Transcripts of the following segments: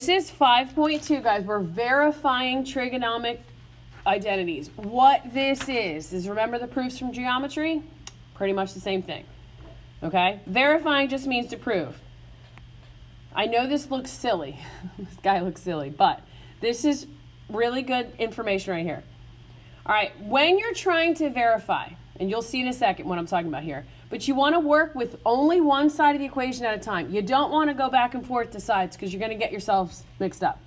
is 5.2, guys. We're verifying trigonometric identities. What this is remember the proofs from geometry? Pretty much the same thing. Okay? Verifying just means to prove. I know this looks silly. This guy looks silly, but this is really good information right here. All right, when you're trying to verify, and you'll see in a second what I'm talking about here, but you want to work with only one side of the equation at a time. You don't want to go back and forth to sides because you're going to get yourselves mixed up.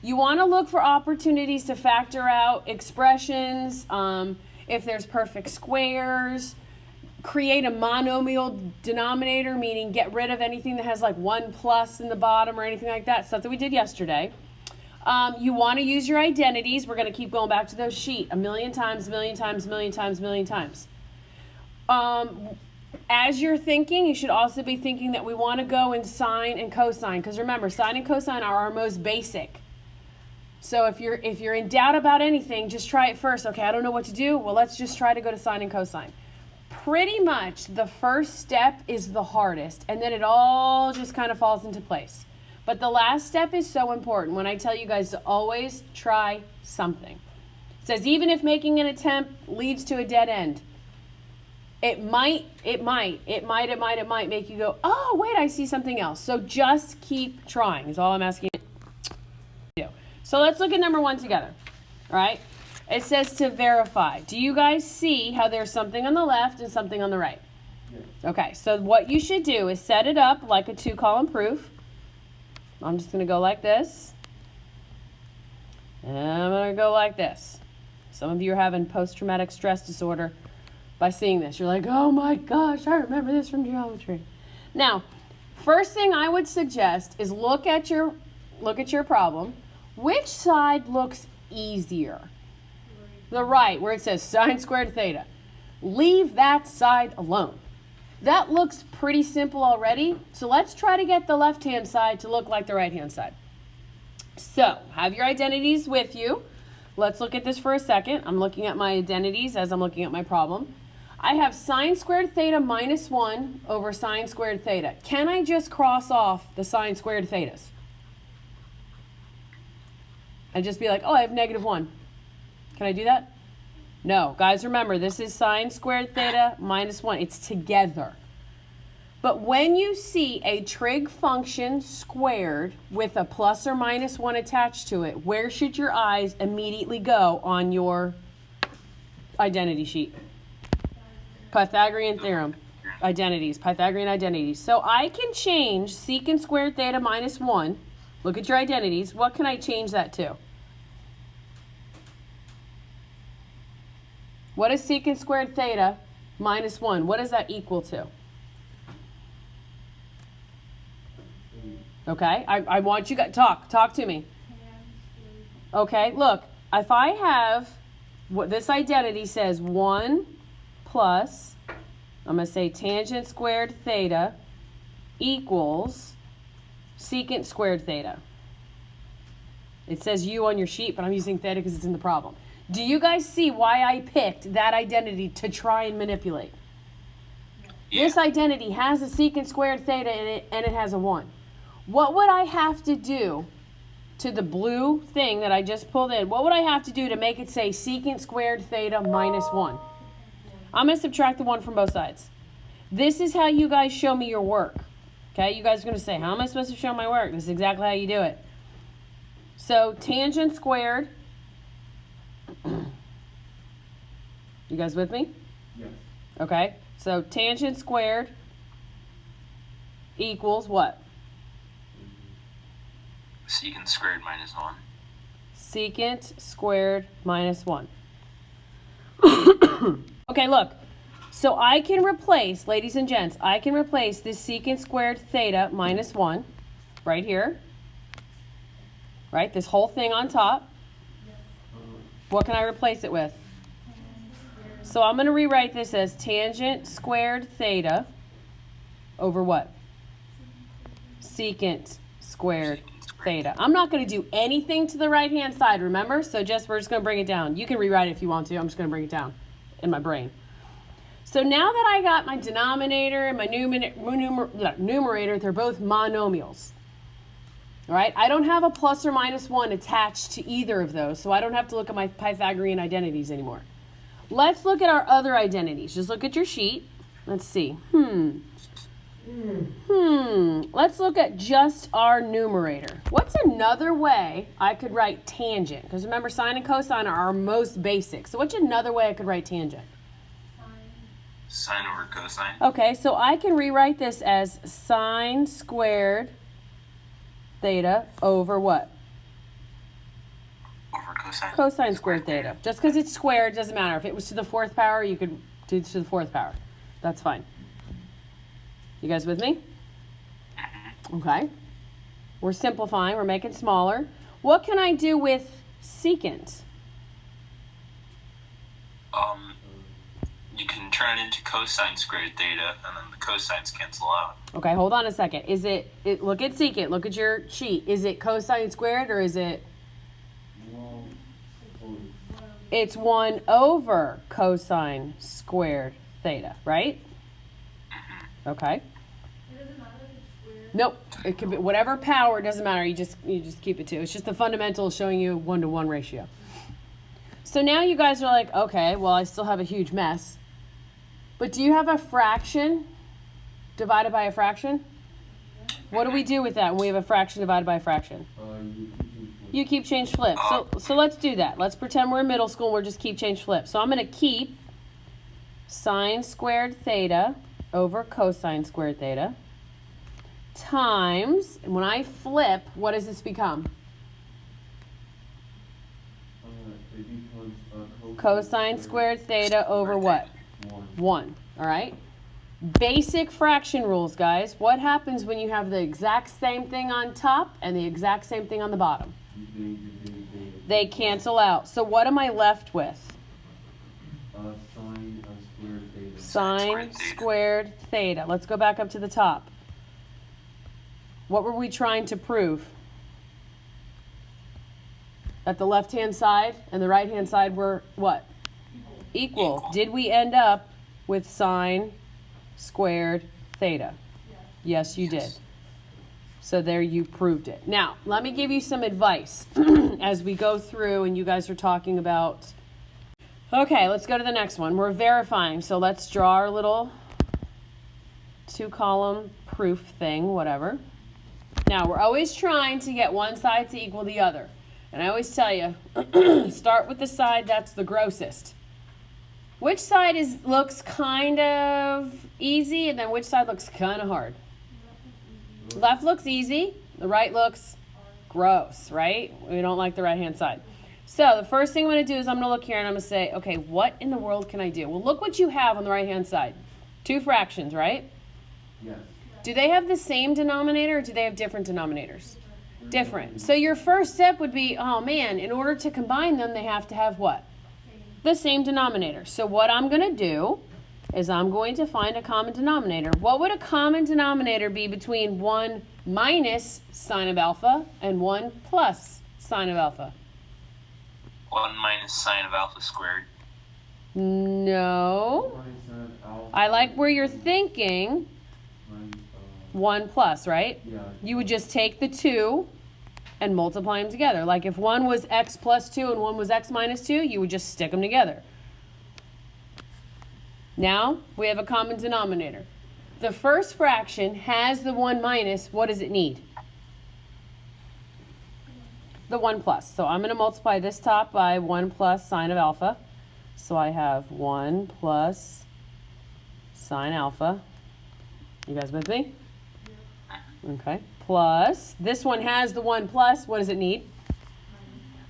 You want to look for opportunities to factor out expressions, if there's perfect squares, create a monomial denominator, meaning get rid of anything that has like 1 plus in the bottom or anything like that, stuff that we did yesterday. You want to use your identities. We're going to keep going back to those sheet a million times, a million times, a million times, a million times. As you're thinking, you should also be thinking that we want to go in sine and cosine, because remember, sine and cosine are our most basic. So if you're in doubt about anything, just try it first. Okay, I don't know what to do. Well, let's just try to go to sine and cosine. Pretty much the first step is the hardest, and then it all just kind of falls into place. But the last step is so important when I tell you guys to always try something. It says even if making an attempt leads to a dead end, it might make you go, oh, wait, I see something else. So just keep trying is all I'm asking you to do. So let's look at number 1 together, all right? It says to verify. Do you guys see how there's something on the left and something on the right? Yes. Okay, so what you should do is set it up like a 2-column proof. I'm just going to go like this. And I'm going to go like this. Some of you are having post-traumatic stress disorder by seeing this. You're like, oh my gosh, I remember this from geometry. Now, first thing I would suggest is look at your problem. Which side looks easier? The right, where it says sine squared theta. Leave that side alone. That looks pretty simple already, so let's try to get the left-hand side to look like the right-hand side. So, have your identities with you. Let's look at this for a second. I'm looking at my identities as I'm looking at my problem. I have sine squared theta minus 1 over sine squared theta. Can I just cross off the sine squared thetas? And just be like, oh, I have negative 1. Can I do that? No. Guys, remember, this is sine squared theta minus 1. It's together. But when you see a trig function squared with a plus or minus 1 attached to it, where should your eyes immediately go on your identity sheet? Pythagorean theorem. Identities. Pythagorean identities. So I can change secant squared theta minus 1. Look at your identities. What can I change that to? What is secant squared theta minus 1? What does that equal to? Okay, I want you guys, talk to me. Okay, look, if I have, what this identity says 1 plus, I'm going to say tangent squared theta equals secant squared theta. It says U on your sheet, but I'm using theta because it's in the problem. Do you guys see why I picked that identity to try and manipulate? Yeah. This identity has a secant squared theta in it, and it has a 1. What would I have to do to the blue thing that I just pulled in? What would I have to do to make it say secant squared theta minus 1? I'm going to subtract the 1 from both sides. This is how you guys show me your work. Okay, you guys are going to say, how am I supposed to show my work? This is exactly how you do it. So tangent squared. You guys with me? Yes. Okay, so tangent squared equals what? Secant squared minus 1. Secant squared minus 1. Okay, look. So I can replace, ladies and gents, I can replace this secant squared theta minus 1 right here. Right, this whole thing on top. What can I replace it with? So I'm going to rewrite this as tangent squared theta over what? Secant squared theta. I'm not going to do anything to the right-hand side, remember? So we're just going to bring it down. You can rewrite it if you want to. I'm just going to bring it down in my brain. So now that I got my denominator and my numerator, they're both monomials. All right, I don't have a plus or minus 1 attached to either of those, so I don't have to look at my Pythagorean identities anymore. Let's look at our other identities. Just look at your sheet. Let's see. Let's look at just our numerator. What's another way I could write tangent? Because remember, sine and cosine are our most basic. So what's another way I could write tangent? Sine over cosine. Okay, so I can rewrite this as sine squared theta over what? Over cosine. Cosine squared theta. Just because it's squared doesn't matter. If it was to the 4th power, you could do it to the 4th power. That's fine. You guys with me? Okay. We're simplifying. We're making smaller. What can I do with secant? You can turn it into cosine squared theta, and then the cosines cancel out. Okay, hold on a second. Is it look at secant. Look at your sheet. Is it cosine squared or is it? It's 1 over cosine squared theta, right? Okay. Nope. It could be whatever power, it doesn't matter. You just keep it to. It's just the fundamental showing you 1-to-1 ratio. So now you guys are like, okay, well, I still have a huge mess. But do you have a fraction divided by a fraction? What do we do with that when we have a fraction divided by a fraction? You keep, change, flip. So let's do that. Let's pretend we're in middle school and we're just keep, change, flip. So I'm going to keep sine squared theta over cosine squared theta times, and when I flip, what does this become? Cosine squared theta over what? 1. All right? Basic fraction rules, guys. What happens when you have the exact same thing on top and the exact same thing on the bottom? They cancel out. So what am I left with? Sine squared theta. Let's go back up to the top. What were we trying to prove? That the left-hand side and the right-hand side were what? Equal. Did we end up with sine squared theta? Yes, you did. So there, you proved it. Now, let me give you some advice as we go through and you guys are talking about. Okay, let's go to the next one. We're verifying. So let's draw our little 2-column proof thing, whatever. Now, we're always trying to get one side to equal the other. And I always tell you, start with the side that's the grossest. Which side looks kind of easy, and then which side looks kind of hard? Left looks easy. The right looks gross, right? We don't like the right-hand side. So the first thing I'm going to do is I'm going to look here and I'm going to say, okay, what in the world can I do? Well, look what you have on the right-hand side. 2 fractions, right? Yes. Do they have the same denominator or do they have different denominators? Different. So your first step would be, oh man, in order to combine them, they have to have what? The same denominator. So what I'm going to do is I'm going to find a common denominator. What would a common denominator be between 1 minus sine of alpha and 1 plus sine of alpha? 1 minus sine of alpha squared. No. I like where you're thinking. 1 plus, right? Yeah. You would just take the 2 and multiply them together. Like if one was x plus 2 and one was x minus 2, you would just stick them together. Now we have a common denominator. The first fraction has the 1 minus. What does it need? The 1 plus. So I'm going to multiply this top by 1 plus sine of alpha. So I have 1 plus sine alpha. You guys with me? Okay. Plus, this one has the 1 plus. What does it need?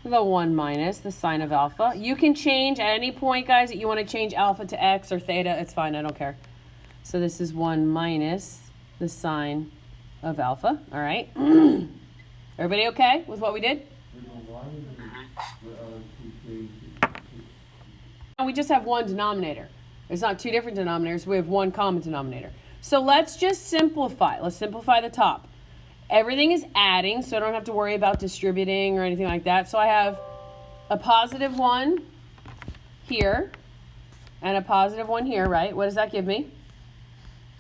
The 1 minus, the sine of alpha. You can change at any point, guys, that you want to change alpha to x or theta. It's fine. I don't care. So this is 1 minus the sine of alpha. All right. Everybody okay with what we did? We just have one denominator. It's not 2 different denominators. We have one common denominator. So let's just simplify. Let's simplify the top. Everything is adding, so I don't have to worry about distributing or anything like that. So I have a positive 1 here and a positive 1 here, right? What does that give me?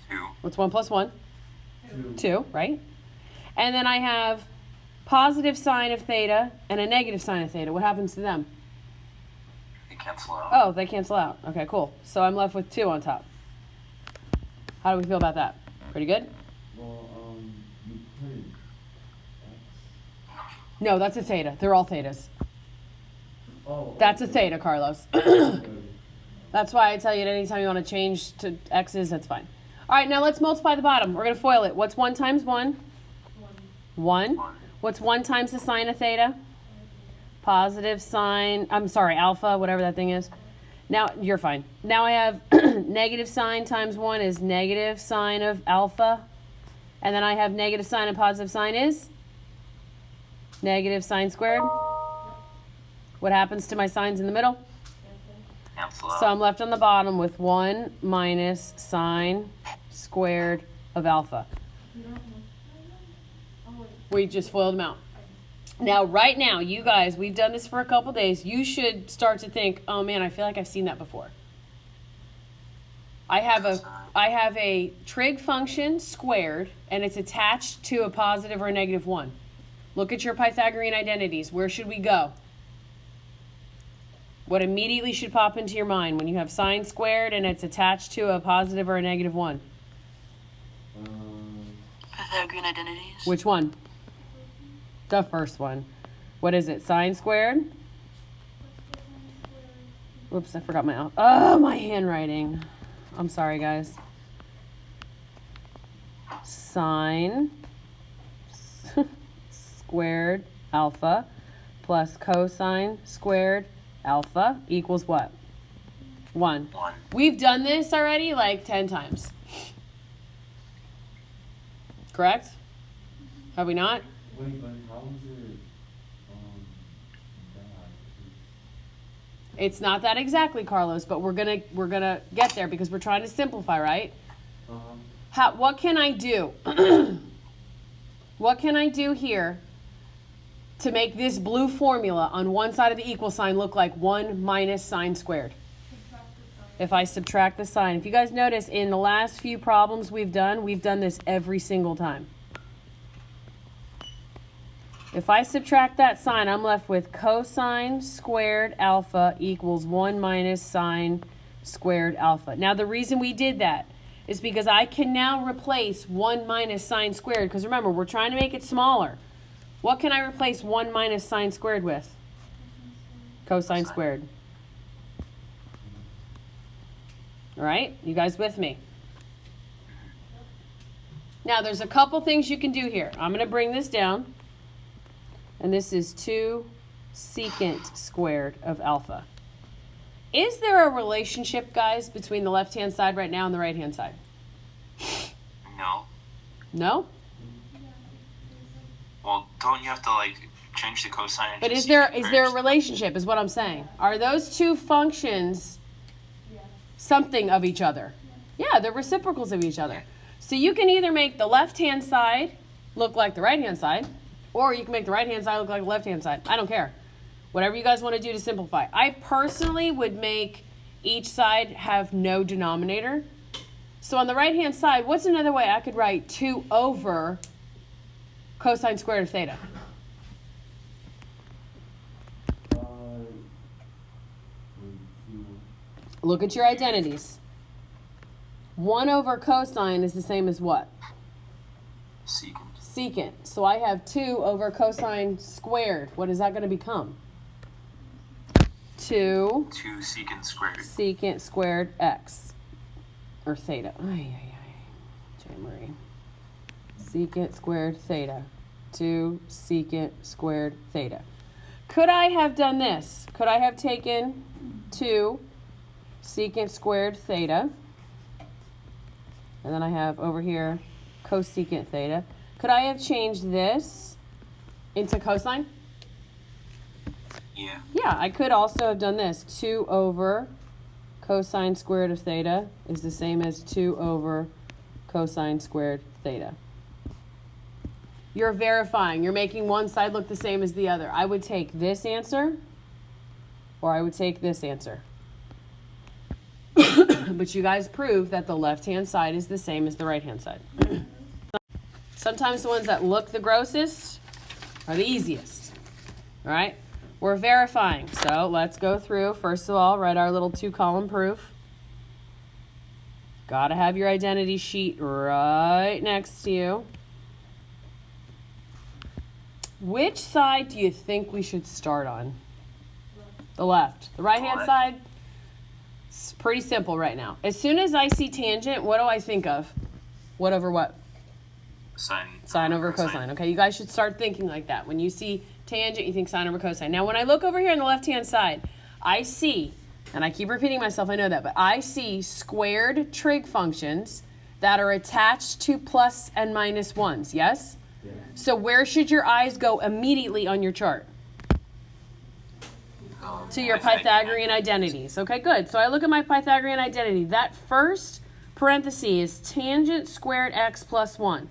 2. What's 1 plus 1? 2, right? And then I have positive sine of theta and a negative sine of theta. What happens to them? They cancel out. Oh, they cancel out. Okay, cool. So I'm left with 2 on top. How do we feel about that? Pretty good? Well, you put it X. No, that's a theta. They're all thetas. Oh. That's a theta, Carlos. That's why I tell you that anytime you want to change to x's, that's fine. All right, now let's multiply the bottom. We're going to FOIL it. What's 1 times 1? 1. What's 1 times the sine of theta? Positive sine, alpha, whatever that thing is. Now, you're fine. Now I have negative sine times 1 is negative sine of alpha. And then I have negative sine and positive sine is? Negative sine squared. What happens to my signs in the middle? Cancel out. So I'm left on the bottom with 1 minus sine squared of alpha. We just FOILed them out. Now, right now, you guys, we've done this for a couple days. You should start to think, oh man, I feel like I've seen that before. I have a trig function squared, and it's attached to a positive or a negative 1. Look at your Pythagorean identities. Where should we go? What immediately should pop into your mind when you have sine squared and it's attached to a positive or a negative 1? Pythagorean identities. Which one? The first one. What is it? Sine squared? Whoops, I forgot my handwriting. I'm sorry, guys. Sine squared alpha plus cosine squared alpha equals what? 1. We've done this already like 10 times. Correct? Have we not? Wait, but how is it that? It's not that exactly, Carlos, but we're gonna get there because we're trying to simplify, right? What can I do? What can I do here to make this blue formula on one side of the equal sign look like 1 minus sine squared? If I subtract the sign. If you guys notice, in the last few problems we've done this every single time. If I subtract that sign, I'm left with cosine squared alpha equals 1 minus sine squared alpha. Now, the reason we did that is because I can now replace 1 minus sine squared, because remember, we're trying to make it smaller. What can I replace 1 minus sine squared with? Cosine squared. All right, you guys with me? Now, there's a couple things you can do here. I'm going to bring this down. And this is 2 secant squared of alpha. Is there a relationship, guys, between the left-hand side right now and the right-hand side? No. No? Well, don't you have to change the cosine? But is there a relationship is what I'm saying. Are those two functions something of each other? Yeah, they're reciprocals of each other. So you can either make the left-hand side look like the right-hand side, or you can make the right-hand side look like the left-hand side. I don't care. Whatever you guys want to do to simplify. I personally would make each side have no denominator. So on the right-hand side, what's another way I could write 2 over cosine squared of theta? Look at your identities. 1 over cosine is the same as what? Secant. Secant. So I have 2 over cosine squared. What is that going to become? 2 secant squared. Secant squared x. Or theta. Jean-Marie. Secant squared theta. 2 secant squared theta. Could I have done this? Could I have taken 2 secant squared theta, and then I have over here cosecant theta. Could I have changed this into cosine? Yeah. Yeah, I could also have done this. 2 over cosine squared of theta is the same as 2 over cosine squared theta. You're verifying. You're making one side look the same as the other. I would take this answer, or I would take this answer. But you guys prove that the left-hand side is the same as the right-hand side. Sometimes the ones that look the grossest are the easiest. All right? We're verifying. So let's go through. First of all, write our little 2-column proof. Got to have your identity sheet right next to you. Which side do you think we should start on? The left. The right-hand side? It's pretty simple right now. As soon as I see tangent, what do I think of? What over what? Sine over cosine. Okay, you guys should start thinking like that. When you see tangent, you think sine over cosine. Now, when I look over here on the left-hand side, I see, and I keep repeating myself, I know that, but I see squared trig functions that are attached to plus and minus ones, yes? Yeah. So where should your eyes go immediately on your chart? To your Pythagorean identities. Okay, good. So I look at my Pythagorean identity. That first parenthesis is tangent squared x plus 1.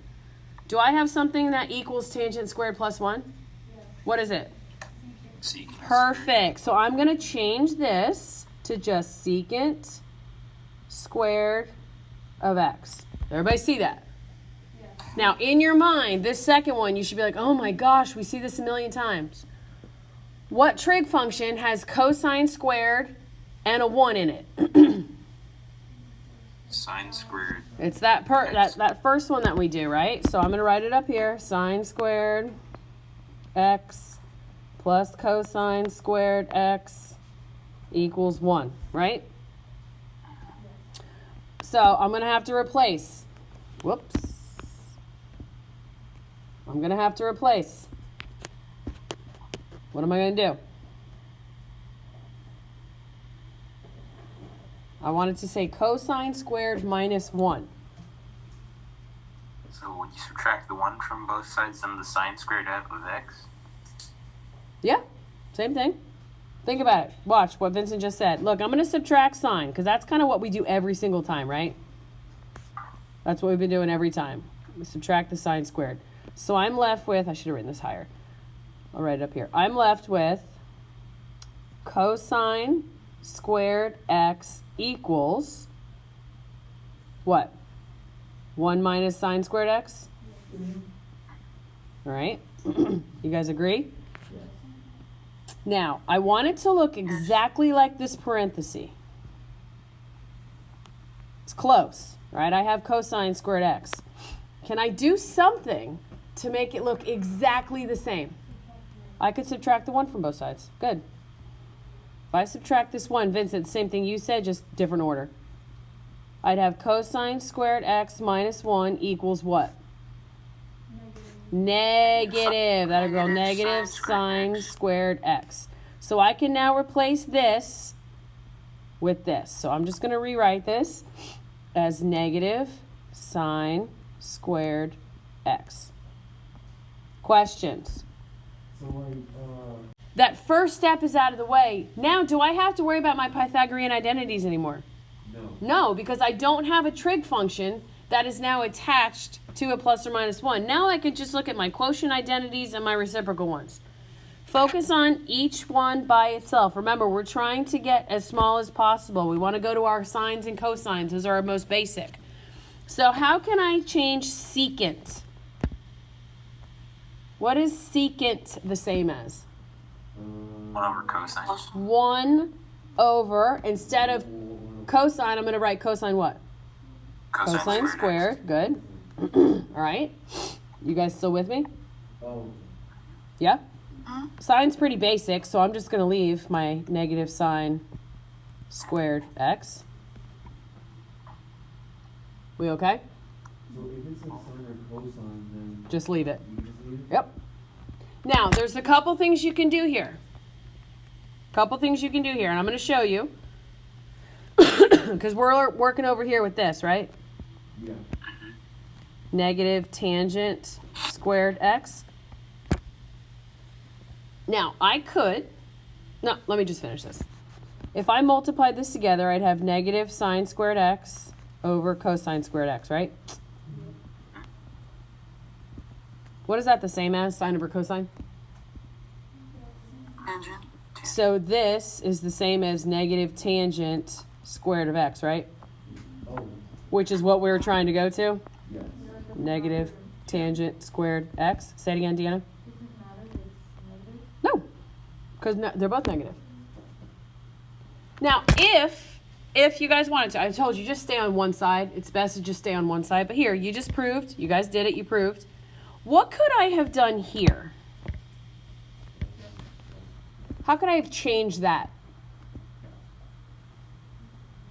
Do I have something that equals tangent squared plus 1? Yes. What is it? Secant. Perfect. So I'm going to change this to just secant squared of x. Everybody see that? Yes. Now, in your mind, this second one, you should be like, oh my gosh, we see this a million times. What trig function has cosine squared and a 1 in it? Sine squared. It's that first one that we do, right? So I'm going to write it up here. Sine squared x plus cosine squared x equals 1, right? So I'm going to have to replace. Whoops. I'm going to have to replace. What am I going to do? I wanted to say cosine squared minus 1. So would you subtract the 1 from both sides and the sine squared of x? Yeah, same thing. Think about it. Watch what Vincent just said. Look, I'm going to subtract sine because that's kind of what we do every single time, right? That's what we've been doing every time. We subtract the sine squared. So I'm left with, I should have written this higher. I'll write it up here. I'm left with cosine squared x equals what? 1 minus sine squared x? All right. You guys agree? Now, I want it to look exactly like this parenthesis. It's close, right? I have cosine squared x. Can I do something to make it look exactly the same? I could subtract the 1 from both sides. Good. If I subtract this 1, Vincent, same thing you said, just different order. I'd have cosine squared x minus 1 equals what? Negative. That'll go negative sine squared x. So I can now replace this with this. So I'm just going to rewrite this as negative sine squared x. Questions? So like, that first step is out of the way. Now, do I have to worry about my Pythagorean identities anymore? no. No, because I don't have a trig function that is now attached to a plus or minus 1. Now I can just look at my quotient identities and my reciprocal ones. Focus on each one by itself. Remember, we're trying to get as small as possible. We want to go to our sines and cosines. Those are our most basic. So how can I change secant? What is secant the same as? 1 over cosine. 1 over, instead of cosine, I'm going to write cosine what? Cosine squared. Good. All right. You guys still with me? Oh, Yeah? Sine's pretty basic, so I'm just going to leave my negative sine squared x. We okay? so if it's like sine or cosine, then Just leave it. you just leave it? Yep. Now, there's a couple things you can do here. And I'm going to show you. Because we're working over here with this, right? Yeah. Negative tangent squared x. Now, I could... No, let me just finish this. If I multiplied this together, I'd have negative sine squared x over cosine squared x, right? What is that the same as, sine over cosine? Tangent. So this is the same as negative tangent squared of x, right? Oh, Which is what we were trying to go to. yes. Negative tangent squared x. Say it again, Deanna. Because they're both negative. Now, if you guys wanted to, I told you just stay on one side. It's best to just stay on one side. But here, you just proved. You guys did it. You proved. What could I have done here? How could I have changed that?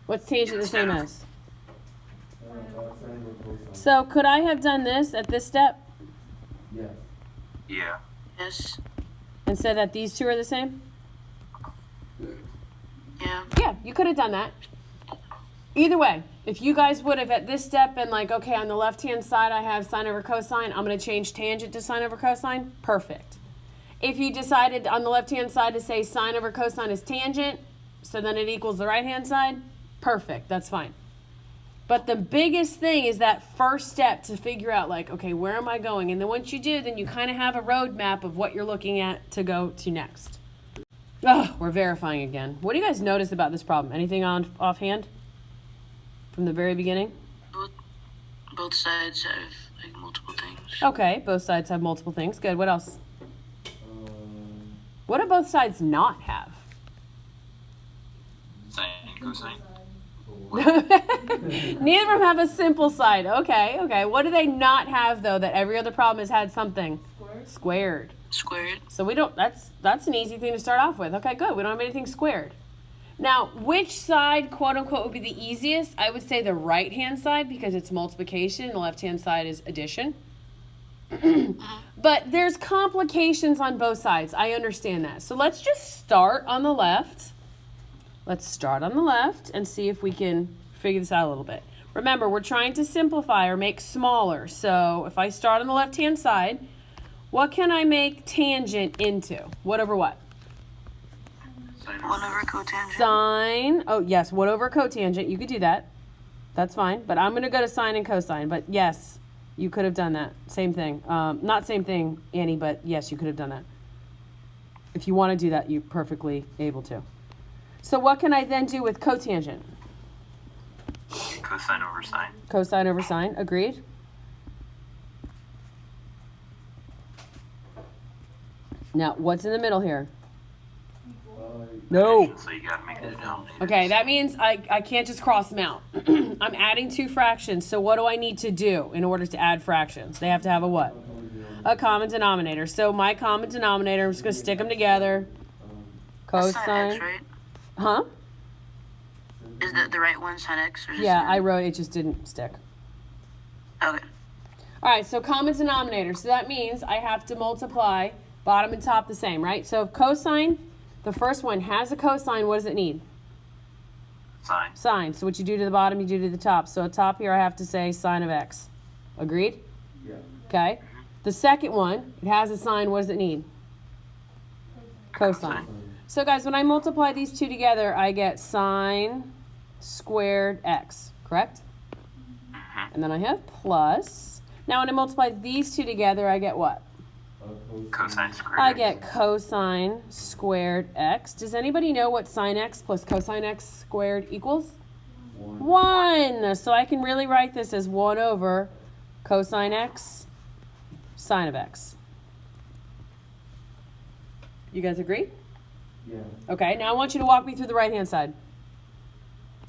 What's tangent the same as? Sine or cosine. So could I have done this at this step Yes. Yeah. Yes. and said that these two are the same? Yeah. Yeah, you could have done that. Either way, if you guys would have at this step been like, okay, on the left-hand side I have sine over cosine, I'm going to change tangent to sine over cosine, perfect. If you decided on the left-hand side to say sine over cosine is tangent, so then it equals the right-hand side, perfect, that's fine. But the biggest thing is that first step to figure out like, okay, where am I going? And then once you do, then you kind of have a roadmap of what you're looking at to go to next. Oh, we're verifying again. What do you guys notice about this problem? Anything on offhand from the very beginning? Both sides have like multiple things. Okay, both sides have multiple things. Good. What else? What do both sides not have? Sine and cosine. Neither of them have a simple side. Okay, okay. What do they not have though that every other problem has had something? Squared. Squared. So we don't, that's an easy thing to start off with. Okay, good. We don't have anything squared. Now, which side, quote unquote, would be the easiest? I would say the right-hand side because it's multiplication and the left-hand side is addition. But there's complications on both sides. I understand that. So let's just start on the left. Let's start on the left and see if we can figure this out a little bit. Remember, we're trying to simplify or make smaller. So if I start on the left-hand side, what can I make tangent into? What over what? 1 over cotangent. Sine. Oh, yes, 1 over cotangent. You could do that. That's fine. But I'm going to go to sine and cosine. But yes, you could have done that. Same thing. Not same thing, Annie, but yes, you could have done that. If you want to do that, you're perfectly able to. So what can I then do with cotangent? Cosine over sine. Cosine over sine. Agreed? Now, what's in the middle here? No. So you gotta make the denominator. Okay, that means I can't just cross them out. I'm adding two fractions, so what do I need to do in order to add fractions? They have to have a what? A common denominator. So my common denominator, I'm just going to stick them together. That's sine Cosine. x, right? Huh? Is that the right one, sine x? Or just Yeah, sine? I wrote it, just didn't stick. Okay. All right, so common denominator. So that means I have to multiply bottom and top the same, right? So if cosine, the first one has a cosine, what does it need? Sine. Sine. So what you do to the bottom, you do to the top. So at top here, I have to say sine of x. Agreed? Yeah. Okay. The second one, it has a sign. What does it need? Cosine. So guys, when I multiply these two together, I get sine squared x, correct? And then I have plus. Now when I multiply these two together, I get what? Cosine squared. I get cosine squared x. Does anybody know what sine x plus cosine x squared equals? 1. So I can really write this as 1 over cosine x sine of x. You guys agree? Yeah. Okay, now I want you to walk me through the right-hand side.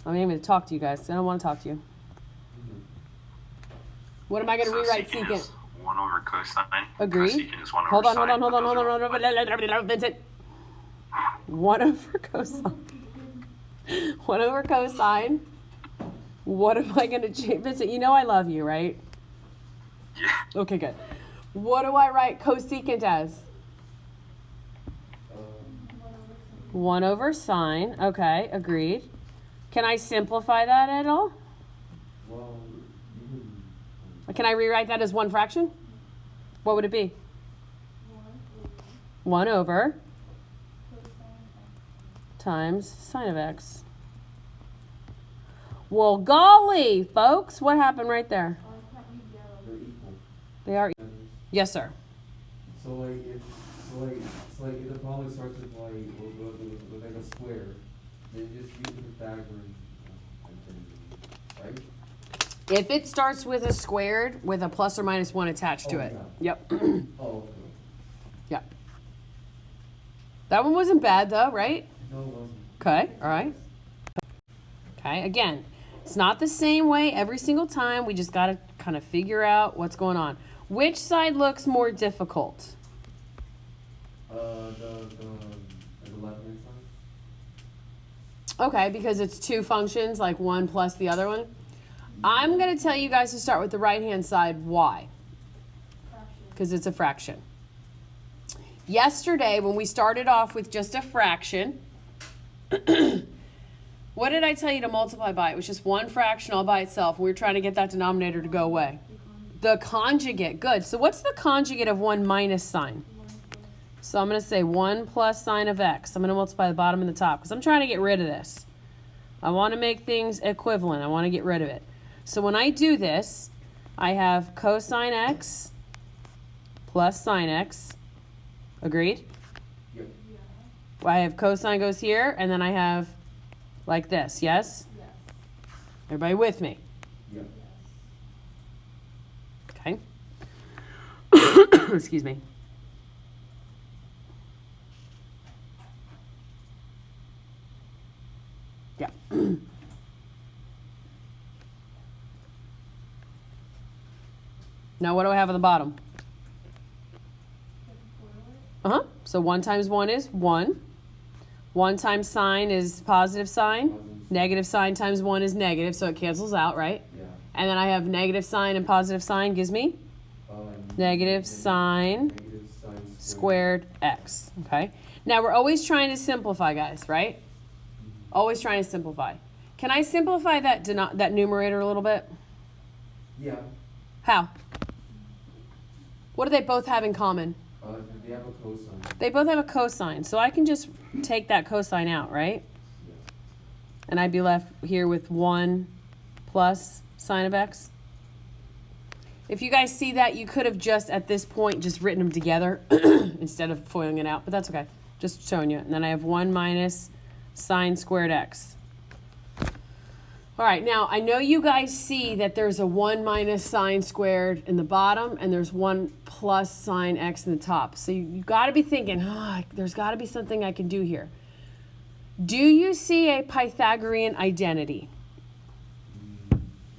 I'm aiming to talk to you guys. I don't want to talk to you. What am I going to rewrite secant? Is 1 over cosine. Agreed. Cosecant is 1 over Hold on, sine, hold but those are- on. Vincent. 1 over cosine. 1 over cosine. What am I going to change? Vincent, you know I love you, right? Yeah. Okay, good. What do I write cosecant as? 1 over sine. Okay, agreed. Can I simplify that at all? Well, Can I rewrite that as one fraction? What would it be? 1 over times sine of x. Well, golly, folks, what happened right there? they're equal. They are. Yes, sir. So like if the problem starts with like a square, then just use the Pythagorean identity, right? If it starts with a squared with a plus or minus 1 attached to Oh, it. yeah. Yep. Oh, okay. Yep. That one wasn't bad though, right? No, it wasn't. Okay, all right. Okay, again, it's not the same way every single time. We just got to kind of figure out what's going on. Which side looks more difficult? The left-hand side. Okay, because it's two functions, like one plus the other one. I'm going to tell you guys to start with the right-hand side. Why? Because it's a fraction. Yesterday, when we started off with just a fraction, what did I tell you to multiply by? It was just one fraction all by itself. We were trying to get that denominator to go away. The conjugate. Good. So what's the conjugate of 1 minus sign? So I'm going to say 1 plus sine of x. I'm going to multiply the bottom and the top because I'm trying to get rid of this. I want to make things equivalent. I want to get rid of it. So when I do this, I have cosine x plus sine x. Agreed? Yep. I have cosine goes here, and then I have like this, yes? Yes. Everybody with me? Yep. Okay. Excuse me. Yeah. Now what do I have on the bottom? So 1 times 1 is 1. 1 times sine is positive sine. Negative sine times 1 is negative, so it cancels out, right? Yeah. And then I have negative sine and positive sine gives me negative sine Negative sine squared x. Okay. Now we're always trying to simplify, guys, right? Always trying to simplify. Can I simplify that numerator a little bit? Yeah. How? What do they both have in common? They have a cosine. They both have a cosine, so I can just take that cosine out, right? Yeah. And I'd be left here with 1 plus sine of x. If you guys see that, you could have just, at this point, just written them together instead of foiling it out, but that's okay. Just showing you. And then I have 1 minus sine squared x. All right, now I know you guys see that there's a 1 minus sine squared in the bottom and there's 1 plus sine x in the top. So you got to be thinking, there's got to be something I can do here. Do you see a Pythagorean identity?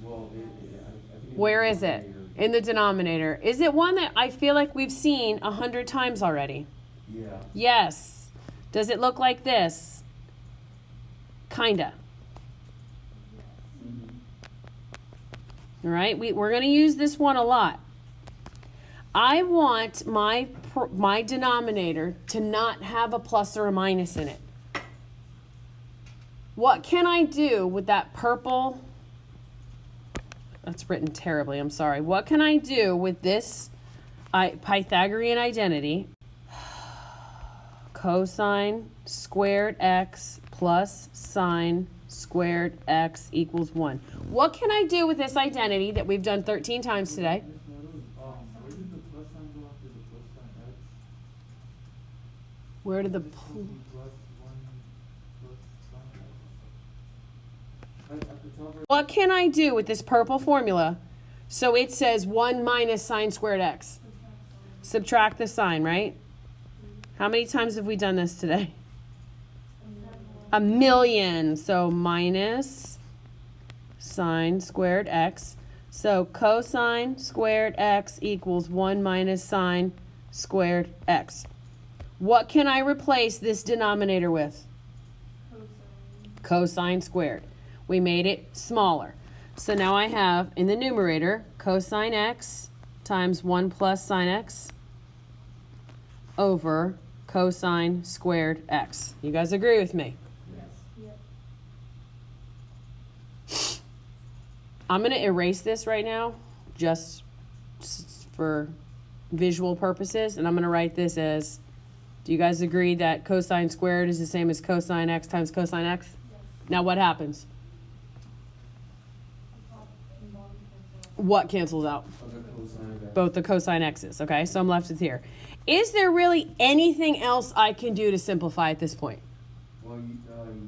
Well, I think Where is it? In the denominator. Is it one that I feel like we've seen 100 times already? Yeah. Yes. Does it look like this? Kinda. All right, we're going to use this one a lot. I want my denominator to not have a plus or a minus in it. What can I do with that purple? That's written terribly, I'm sorry. What can I do with this Pythagorean identity? Cosine squared x plus sine squared x equals 1. What can I do with this identity that we've done 13 times today? Where did the plus sign go after the plus sign X? Where did the What can I do with this purple formula? So it says 1 minus sine squared x. Subtract the sign, right? How many times have we done this today? 1,000,000. So minus sine squared x. So cosine squared x equals 1 minus sine squared x. What can I replace this denominator with? Cosine squared. We made it smaller. So now I have in the numerator cosine x times 1 plus sine x over cosine squared x. You guys agree with me? I'm going to erase this right now just for visual purposes, and I'm going to write this as, do you guys agree that cosine squared is the same as cosine x times cosine x? Yes. Now what happens? What cancels out? Both the cosine x's, okay? So I'm left with here. Is there really anything else I can do to simplify at this point? Well,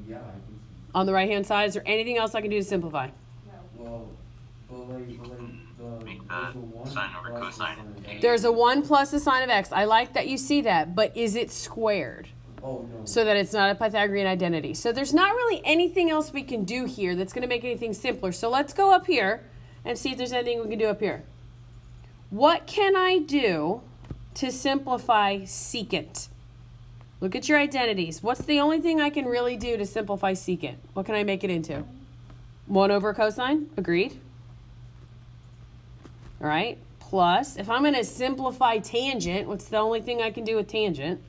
yeah, I think so. On the right-hand side, is there anything else I can do to simplify? Well, Make the sine over cosine. There's a 1 plus the sine of x. I like that you see that, but is it squared? Oh, no. so that it's not a Pythagorean identity. So there's not really anything else we can do here that's going to make anything simpler. So let's go up here and see if there's anything we can do up here. What can I do to simplify secant? Look at your identities. What's the only thing I can really do to simplify secant? What can I make it into? 1 over cosine? Agreed. All right. Plus, if I'm going to simplify tangent, what's the only thing I can do with tangent?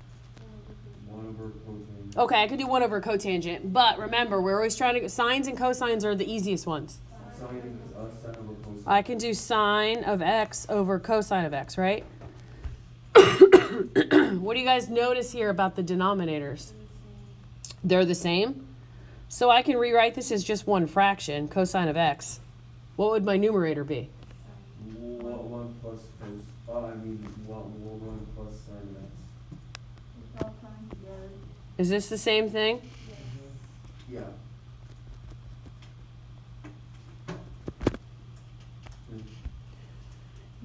1 over cotangent. Okay, I could do 1 over cotangent, but remember, we're always trying to, sines and cosines are the easiest ones. Sine over cosine. I can do sine of x over cosine of x, right? What do you guys notice here about the denominators? They're the same. So I can rewrite this as just one fraction, cosine of x. What would my numerator be? 1 plus cos. 1 plus sine of x. Is this the same thing? Yeah.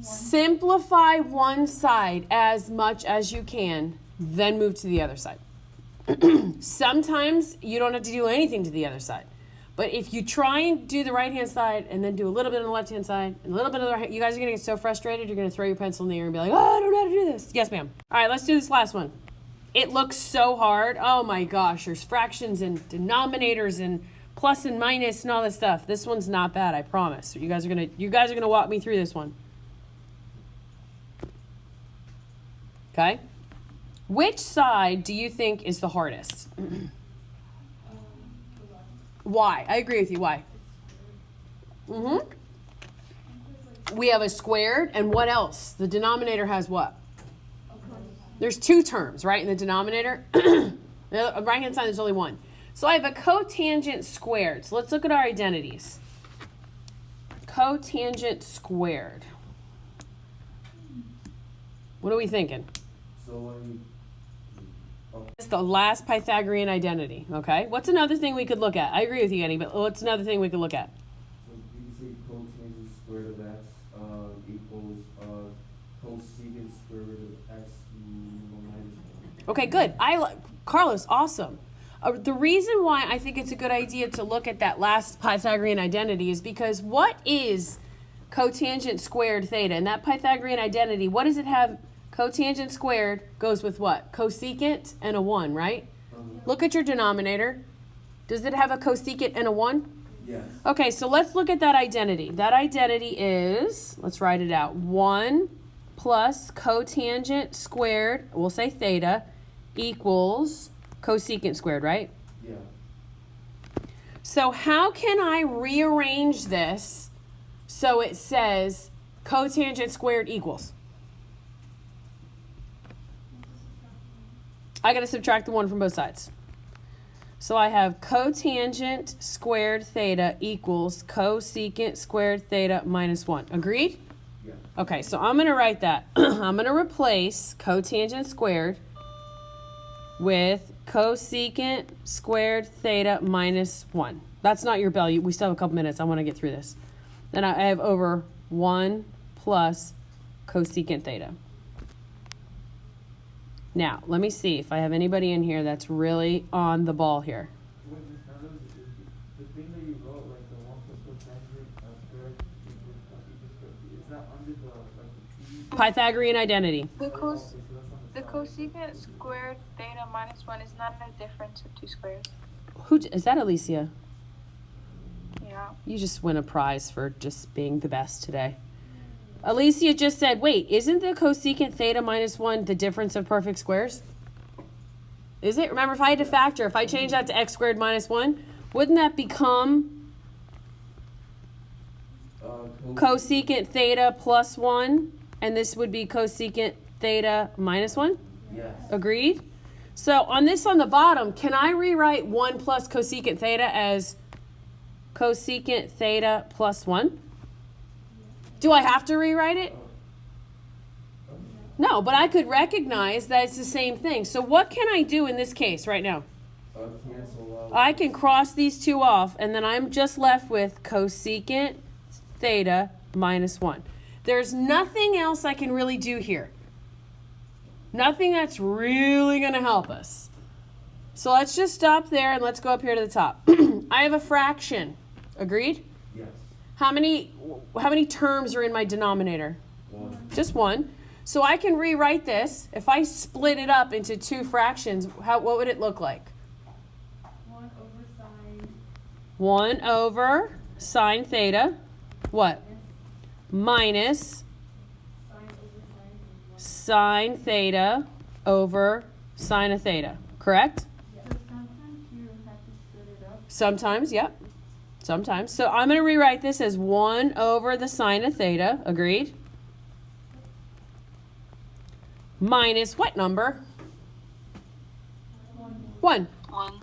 Simplify one side as much as you can, then move to the other side. Sometimes you don't have to do anything to the other side. But if you try and do the right-hand side and then do a little bit on the left-hand side and a little bit on the right, you guys are going to get so frustrated, you're going to throw your pencil in the air and be like, oh, I don't know how to do this. Yes, ma'am. All right, let's do this last one. It looks so hard. Oh, my gosh. There's fractions and denominators and plus and minus and all this stuff. This one's not bad, I promise. You guys are going to walk me through this one. Okay? Which side do you think is the hardest? Why? I agree with you. Why? We have a squared, and what else? The denominator has what? There's 2 terms, right, in the denominator? The right-hand side, there's only 1. So I have a cotangent squared. So let's look at our identities. Cotangent squared. What are we thinking? So It's the last Pythagorean identity, okay? What's another thing we could look at? I agree with you, Annie, but what's another thing we could look at? So you can say cotangent squared of x equals cosecant square root of x minus 1. Okay, good. Carlos, awesome. The reason why I think it's a good idea to look at that last Pythagorean identity is because what is cotangent squared theta? And that Pythagorean identity, what does it have? Cotangent squared goes with what? Cosecant and a 1, right? Look at your denominator. Does it have a cosecant and a 1? Yes. Okay, so let's look at that identity. That identity is, let's write it out, 1 plus cotangent squared, we'll say theta, equals cosecant squared, right? Yeah. So how can I rearrange this so it says cotangent squared equals? I got to subtract the 1 from both sides. So I have cotangent squared theta equals cosecant squared theta minus 1. Agreed? Yeah. Okay, so I'm going to write that. I'm going to replace cotangent squared with cosecant squared theta minus 1. That's not your bell. We still have a couple minutes. I want to get through this. Then I have over 1 plus cosecant theta. Now, let me see if I have anybody in here that's really on the ball here. Wait, Ms. Carlos, the thing that you wrote, like the 1 plus cosecant squared equals cosecant squared, is that under the T? Pythagorean identity. The Okay, so that's on the side. cosecant squared theta minus 1 is not a difference of 2 squares. Who is that, Alicia? Yeah. You just win a prize for just being the best today. Alicia just said, wait, isn't the cosecant theta minus 1 the difference of perfect squares? Is it? Remember, if I had to factor, if I change that to x squared minus 1, wouldn't that become cosecant theta plus 1? And this would be cosecant theta minus 1? Yes. Agreed? So on this on the bottom, can I rewrite 1 plus cosecant theta as cosecant theta plus 1? Do I have to rewrite it? No, but I could recognize that it's the same thing. So what can I do in this case right now? Cancel out. I can cross these 2 off, and then I'm just left with cosecant theta minus 1. There's nothing else I can really do here. Nothing that's really going to help us. So let's just stop there and let's go up here to the top. I have a fraction. Agreed? Yes. How many terms are in my denominator? 1. Just one. So I can rewrite this. If I split it up into two fractions, what would it look like? 1 over sine theta. What? Minus sine theta over sine of theta. Correct? Sometimes, yep. Sometimes. So I'm going to rewrite this as 1 over the sine of theta. Agreed? Minus what number? 1. 1.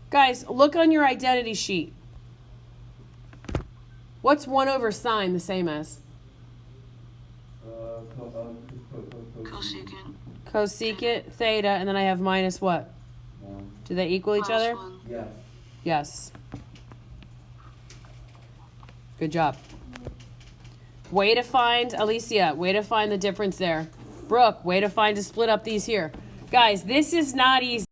Guys, look on your identity sheet. What's 1 over sine the same as? Cosecant. Cosecant theta, and then I have minus what? 1. Do they equal each Minus other? 1. Yes. Yes. Good job. Way to find, Alicia, way to find the difference there. Brooke, way to split up these here. Guys, this is not easy.